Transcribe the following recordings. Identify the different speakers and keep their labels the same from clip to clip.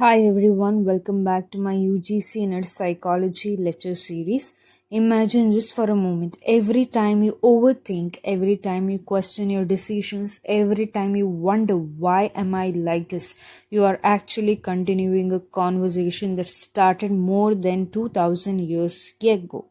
Speaker 1: Hi everyone, welcome back to my UGC NET Psychology lecture series. Imagine this for a moment. Every time you overthink, every time you question your decisions, every time you wonder why am I like this, you are actually continuing a conversation that started more than 2000 years ago.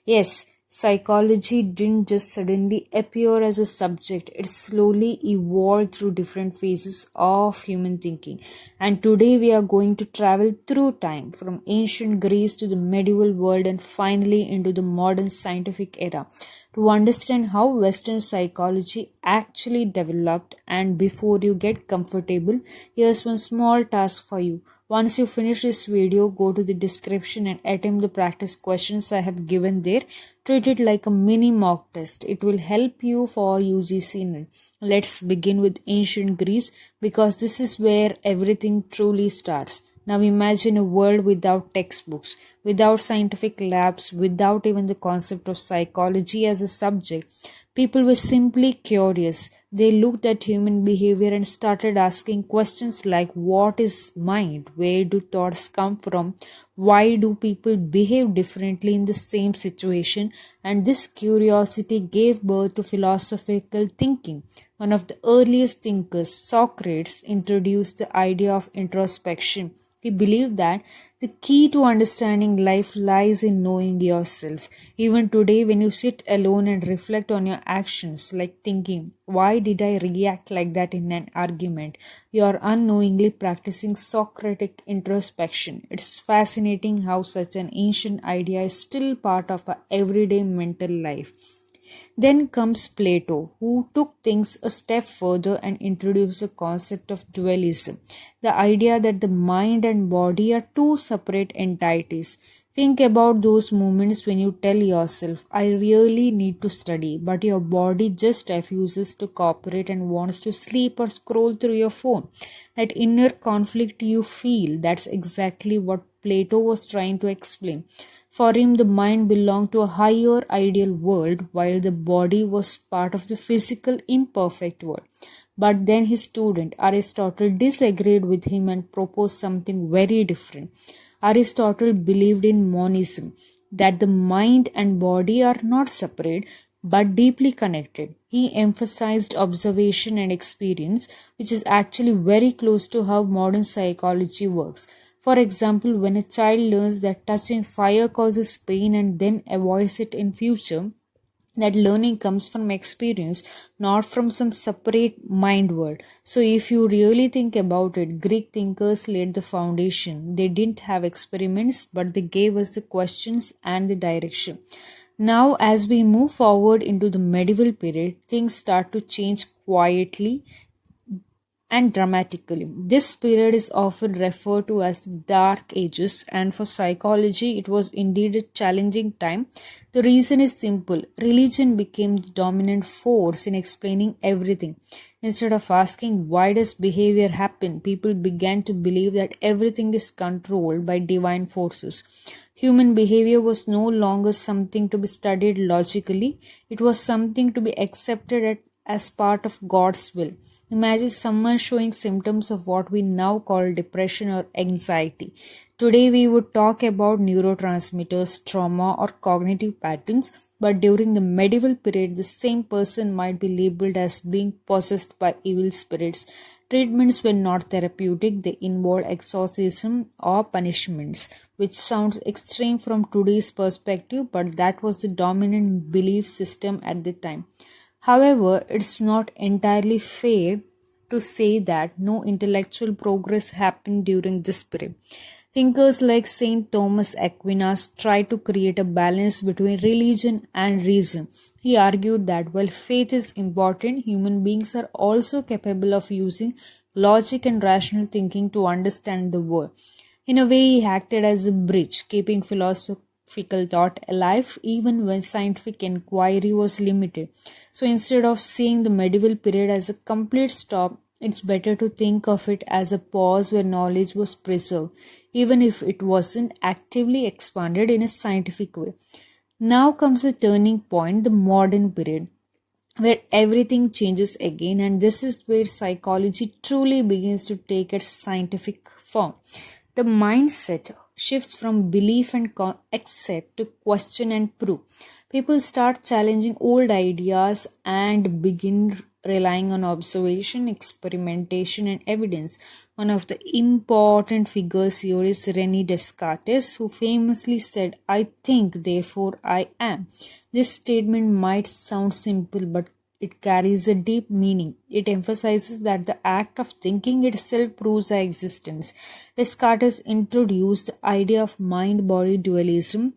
Speaker 1: Yes, psychology didn't just suddenly appear as a subject, it slowly evolved through different phases of human thinking. And today we are going to travel through time from ancient Greece to the medieval world and finally into the modern scientific era to understand how Western psychology actually developed. And before you get comfortable, here's one small task for you. Once you finish this video, go to the description and attempt the practice questions I have given there. Treat it like a mini mock test. It will help you for UGC NET. Let's begin with ancient Greece because this is where everything truly starts. Now imagine a world without textbooks, without scientific labs, without even the concept of psychology as a subject. People were simply curious. They looked at human behavior and started asking questions like what is mind? Where do thoughts come from? Why do people behave differently in the same situation? And this curiosity gave birth to philosophical thinking. One of the earliest thinkers, Socrates, introduced the idea of introspection. He believed that the key to understanding life lies in knowing yourself. Even today, when you sit alone and reflect on your actions, like thinking, why did I react like that in an argument? You are unknowingly practicing Socratic introspection. It's fascinating how such an ancient idea is still part of our everyday mental life. Then comes Plato, who took things a step further and introduced the concept of dualism, the idea that the mind and body are two separate entities. Think about those moments when you tell yourself, I really need to study, but your body just refuses to cooperate and wants to sleep or scroll through your phone. That inner conflict you feel, that's exactly what Plato was trying to explain. For him, the mind belonged to a higher ideal world, while the body was part of the physical, imperfect world. But then his student, Aristotle, disagreed with him and proposed something very different. Aristotle believed in monism, that the mind and body are not separate but deeply connected. He emphasized observation and experience, which is actually very close to how modern psychology works. For example, when a child learns that touching fire causes pain and then avoids it in future, that learning comes from experience, not from some separate mind world. So if you really think about it, Greek thinkers laid the foundation. They didn't have experiments, but they gave us the questions and the direction. Now, as we move forward into the medieval period, things start to change quietly and dramatically. This period is often referred to as the Dark Ages, and for psychology, it was indeed a challenging time. The reason is simple: religion became the dominant force in explaining everything. Instead of asking why does behavior happen, people began to believe that everything is controlled by divine forces. Human behavior was no longer something to be studied logically, it was something to be accepted as part of God's will. Imagine someone showing symptoms of what we now call depression or anxiety. Today we would talk about neurotransmitters, trauma, or cognitive patterns, but during the medieval period, the same person might be labeled as being possessed by evil spirits. Treatments were not therapeutic, they involved exorcism or punishments, which sounds extreme from today's perspective, but that was the dominant belief system at the time. However, it's not entirely fair to say that no intellectual progress happened during this period. Thinkers like Saint Thomas Aquinas tried to create a balance between religion and reason. He argued that while faith is important, human beings are also capable of using logic and rational thinking to understand the world. In a way, he acted as a bridge, keeping philosophical thought alive even when scientific inquiry was limited. So instead of seeing the medieval period as a complete stop, it's better to think of it as a pause where knowledge was preserved, even if it wasn't actively expanded in a scientific way. Now comes the turning point, the modern period. where everything changes again, and this is where psychology truly begins to take its scientific form. The mindset shifts from belief and accept to question and prove. People start challenging old ideas and begin relying on observation, experimentation, and evidence. One of the important figures here is René Descartes, who famously said, "I think, therefore I am." This statement might sound simple, but it carries a deep meaning. It emphasizes that the act of thinking itself proves our existence. Descartes introduced the idea of mind-body dualism,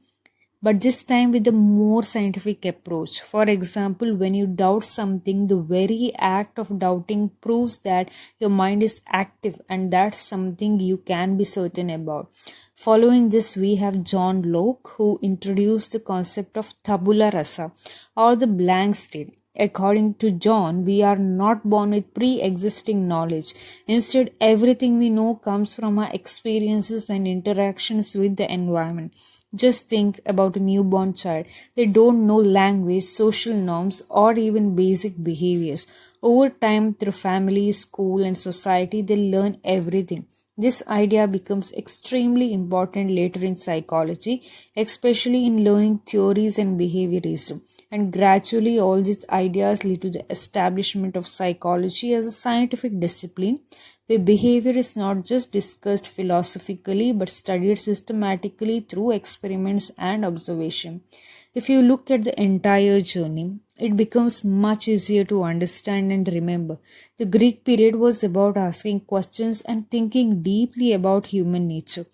Speaker 1: but this time with a more scientific approach. For example, when you doubt something, the very act of doubting proves that your mind is active, and that's something you can be certain about. Following this, we have John Locke, who introduced the concept of tabula rasa, or the blank state. According to John, we are not born with pre-existing knowledge. Instead, everything we know comes from our experiences and interactions with the environment. Just think about a newborn child. They don't know language, social norms, or even basic behaviors. Over time, through family, school, and society, they learn everything. This idea becomes extremely important later in psychology, especially in learning theories and behaviorism. And gradually, all these ideas lead to the establishment of psychology as a scientific discipline, where behavior is not just discussed philosophically but studied systematically through experiments and observation. If you look at the entire journey, it becomes much easier to understand and remember. The Greek period was about asking questions and thinking deeply about human nature.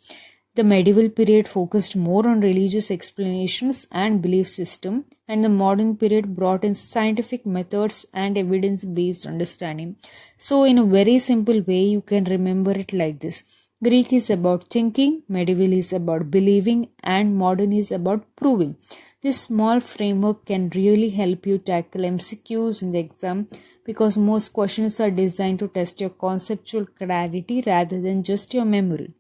Speaker 1: The medieval period focused more on religious explanations and belief system, and the modern period brought in scientific methods and evidence-based understanding. So, in a very simple way, you can remember it like this. Greek is about thinking, medieval is about believing, and modern is about proving. This small framework can really help you tackle MCQs in the exam, because most questions are designed to test your conceptual clarity rather than just your memory.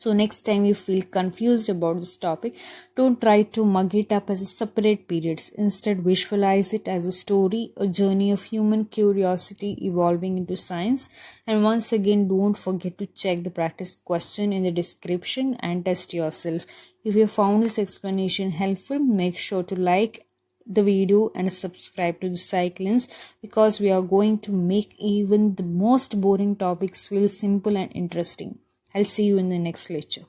Speaker 1: So next time you feel confused about this topic, don't try to mug it up as a separate periods. Instead, visualize it as a story, a journey of human curiosity evolving into science. And once again, don't forget to check the practice question in the description and test yourself. If you found this explanation helpful, make sure to like the video and subscribe to the Cyclins, because we are going to make even the most boring topics feel simple and interesting. I'll see you in the next lecture.